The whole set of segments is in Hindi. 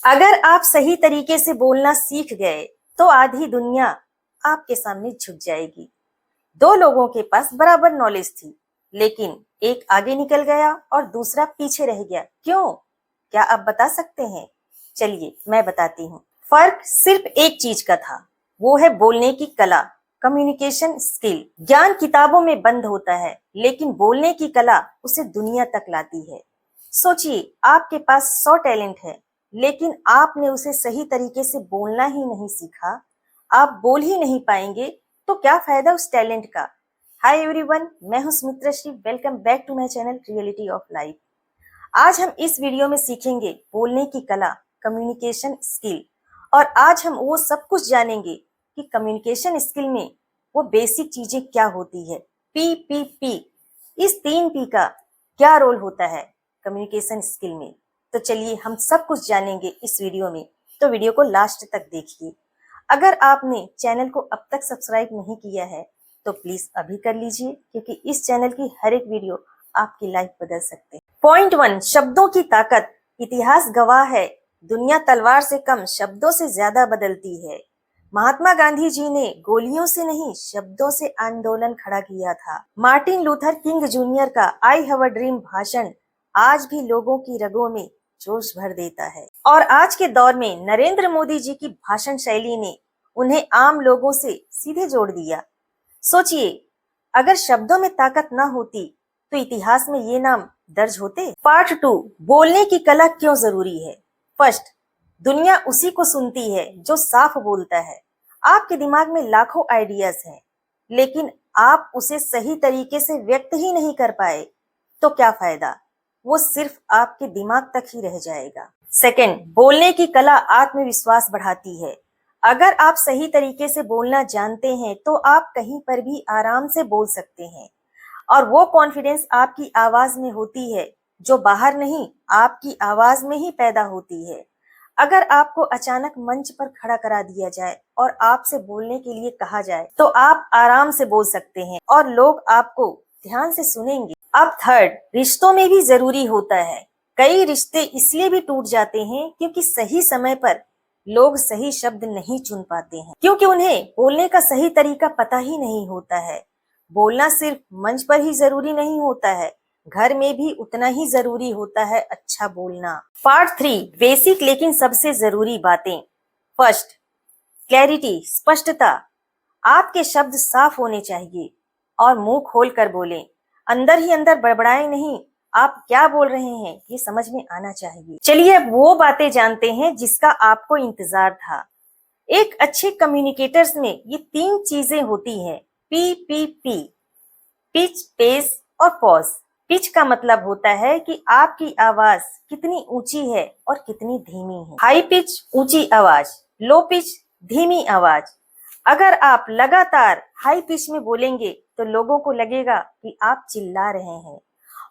अगर आप सही तरीके से बोलना सीख गए तो आधी दुनिया आपके सामने झुक जाएगी। दो लोगों के पास बराबर नॉलेज थी, लेकिन एक आगे निकल गया और दूसरा पीछे रह गया। क्यों? क्या आप बता सकते हैं? चलिए मैं बताती हूँ। फर्क सिर्फ एक चीज का था, वो है बोलने की कला, कम्युनिकेशन स्किल। ज्ञान किताबों में बंद होता है, लेकिन बोलने की कला उसे दुनिया तक लाती है। सोचिए, आपके पास 100 टैलेंट है, लेकिन आपने उसे सही तरीके से बोलना ही नहीं सीखा, आप बोल ही नहीं पाएंगे, तो क्या फायदा उस टैलेंट का। हाय एवरीवन, मैं हूं Sumitra Shri. Welcome back to my channel reality of life. आज हम इस वीडियो में सीखेंगे बोलने की कला, कम्युनिकेशन स्किल। और आज हम वो सब कुछ जानेंगे कि कम्युनिकेशन स्किल में वो बेसिक चीजें क्या होती है। पी। इस 3 P का क्या रोल होता है कम्युनिकेशन स्किल में। तो चलिए हम सब कुछ जानेंगे इस वीडियो में, तो वीडियो को लास्ट तक देखिए। अगर आपने चैनल को अब तक सब्सक्राइब नहीं किया है तो प्लीज अभी कर लीजिए, क्योंकि इस चैनल की हर एक वीडियो आपकी लाइफ बदल सकते हैं। पॉइंट 1, शब्दों की ताकत। इतिहास गवाह है, दुनिया तलवार से कम शब्दों से ज्यादा बदलती है। महात्मा गांधी जी ने गोलियों से नहीं, शब्दों से आंदोलन खड़ा किया था। मार्टिन लूथर किंग जूनियर का आई हैव अ ड्रीम भाषण आज भी लोगों की रगों में जोश भर देता है। और आज के दौर में नरेंद्र मोदी जी की भाषण शैली ने उन्हें आम लोगों से सीधे जोड़ दिया। सोचिए, अगर शब्दों में ताकत ना होती तो इतिहास में ये नाम दर्ज होते। पार्ट 2, बोलने की कला क्यों जरूरी है। फर्स्ट, दुनिया उसी को सुनती है जो साफ बोलता है। आपके दिमाग में लाखों आइडियाज हैं, लेकिन आप उसे सही तरीके से व्यक्त ही नहीं कर पाए, तो क्या फायदा, वो सिर्फ आपके दिमाग तक ही रह जाएगा। सेकंड, बोलने की कला आत्मविश्वास बढ़ाती है। अगर आप सही तरीके से बोलना जानते हैं तो आप कहीं पर भी आराम से बोल सकते हैं, और वो कॉन्फिडेंस आपकी आवाज में होती है जो बाहर नहीं, आपकी आवाज में ही पैदा होती है। अगर आपको अचानक मंच पर खड़ा करा दिया जाए और आपसे बोलने के लिए कहा जाए तो आप आराम से बोल सकते हैं और लोग आपको ध्यान से सुनेंगे। अब थर्ड, रिश्तों में भी जरूरी होता है। कई रिश्ते इसलिए भी टूट जाते हैं क्योंकि सही समय पर लोग सही शब्द नहीं चुन पाते हैं, क्योंकि उन्हें बोलने का सही तरीका पता ही नहीं होता है। बोलना सिर्फ मंच पर ही जरूरी नहीं होता है, घर में भी उतना ही जरूरी होता है अच्छा बोलना। पार्ट 3, बेसिक लेकिन सबसे जरूरी बातें। फर्स्ट, क्लैरिटी, स्पष्टता। आपके शब्द साफ होने चाहिए और मुंह खोल कर बोलें। अंदर ही अंदर बड़बड़ाएं नहीं, आप क्या बोल रहे हैं ये समझ में आना चाहिए। चलिए अब वो बातें जानते हैं जिसका आपको इंतजार था। एक अच्छे कम्युनिकेटर्स में ये 3 चीजें होती हैं, पी। पिच, पेस और पॉज। पिच का मतलब होता है कि आपकी आवाज कितनी ऊंची है और कितनी धीमी है। हाई पिच ऊंची आवाज, लो पिच धीमी आवाज। अगर आप लगातार हाई पिच में बोलेंगे तो लोगों को लगेगा कि आप चिल्ला रहे हैं,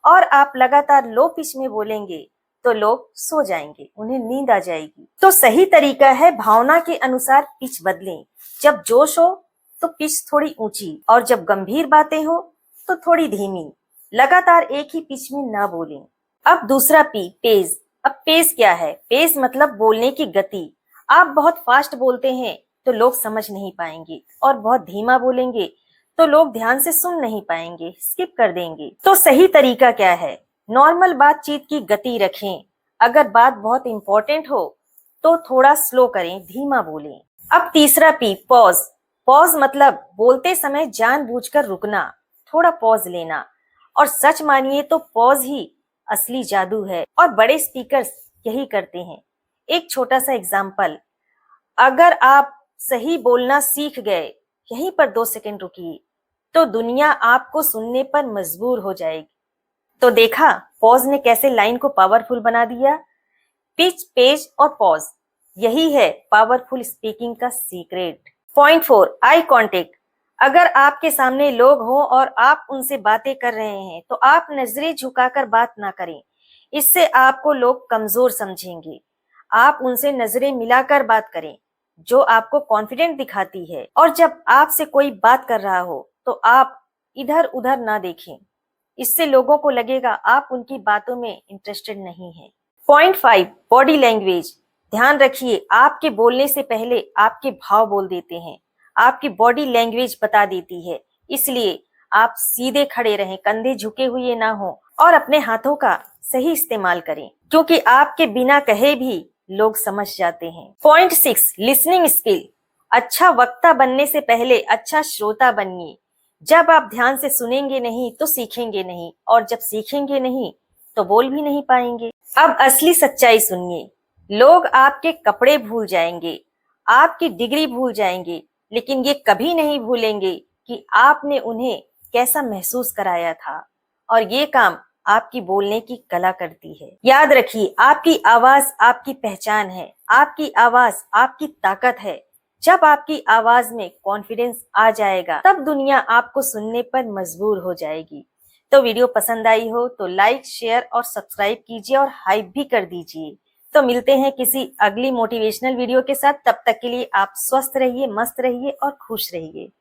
और आप लगातार लो पिच में बोलेंगे तो लोग सो जाएंगे, उन्हें नींद आ जाएगी। तो सही तरीका है भावना के अनुसार पिच बदलें। जब जोश हो तो पिच थोड़ी ऊंची, और जब गंभीर बातें हो तो थोड़ी धीमी। लगातार एक ही पिच में ना बोलें। अब दूसरा पी, पेस। अब पेस क्या है? पेस मतलब बोलने की गति। आप बहुत फास्ट बोलते हैं तो लोग समझ नहीं पाएंगे, और बहुत धीमा बोलेंगे तो लोग ध्यान से सुन नहीं पाएंगे, स्किप कर देंगे। तो सही तरीका क्या है? नॉर्मल बातचीत की गति रखें। अगर बात बहुत इंपॉर्टेंट हो तो थोड़ा स्लो करें, धीमा बोलें। अब तीसरा पी, पॉज। पॉज मतलब बोलते समय जानबूझकर रुकना, थोड़ा पॉज लेना। और सच मानिए तो पॉज ही असली जादू है, और बड़े स्पीकर्स यही करते हैं। एक छोटा सा एग्जाम्पल, अगर आप सही बोलना सीख गए, यहीं पर 2 सेकंड रुकिए, तो दुनिया आपको सुनने पर मजबूर हो जाएगी। तो देखा पॉज ने कैसे लाइन को पावरफुल बना दिया। पिच, पेज और पॉज, यही है पावरफुल स्पीकिंग का सीक्रेट। Point 4, eye contact. अगर आपके सामने लोग हों और आप उनसे बातें कर रहे हैं तो आप नजरें झुकाकर बात ना करें, इससे आपको लोग कमजोर समझेंगे। आप उनसे नजरें मिलाकर बात करें, जो आपको कॉन्फिडेंट दिखाती है। और जब आपसे कोई बात कर रहा हो तो आप इधर उधर ना देखें, इससे लोगों को लगेगा आप उनकी बातों में इंटरेस्टेड नहीं है। Point 5, body language. ध्यान रखिए, आपके बोलने से पहले आपके भाव बोल देते हैं, आपकी बॉडी लैंग्वेज बता देती है। इसलिए आप सीधे खड़े रहें, कंधे झुके हुए ना हो और अपने हाथों का सही इस्तेमाल करें, क्योंकि आपके बिना कहे भी लोग समझ जाते हैं। Point 6, listening skill. अच्छा वक्ता बनने से पहले अच्छा श्रोता बनिए। जब आप ध्यान से सुनेंगे नहीं तो सीखेंगे नहीं, और जब सीखेंगे नहीं तो बोल भी नहीं पाएंगे। अब असली सच्चाई सुनिए। लोग आपके कपड़े भूल जाएंगे, आपकी डिग्री भूल जाएंगे, लेकिन ये कभी नहीं भूलेंगे कि आपने उन्हें कैसा महसूस कराया था। और ये काम आपकी बोलने की कला करती है। याद रखिए, आपकी आवाज आपकी पहचान है, आपकी आवाज आपकी ताकत है। जब आपकी आवाज में कॉन्फिडेंस आ जाएगा, तब दुनिया आपको सुनने पर मजबूर हो जाएगी। तो वीडियो पसंद आई हो तो लाइक, शेयर और सब्सक्राइब कीजिए और हाइप भी कर दीजिए। तो मिलते हैं किसी अगली मोटिवेशनल वीडियो के साथ। तब तक के लिए आप स्वस्थ रहिए, मस्त रहिए और खुश रहिए।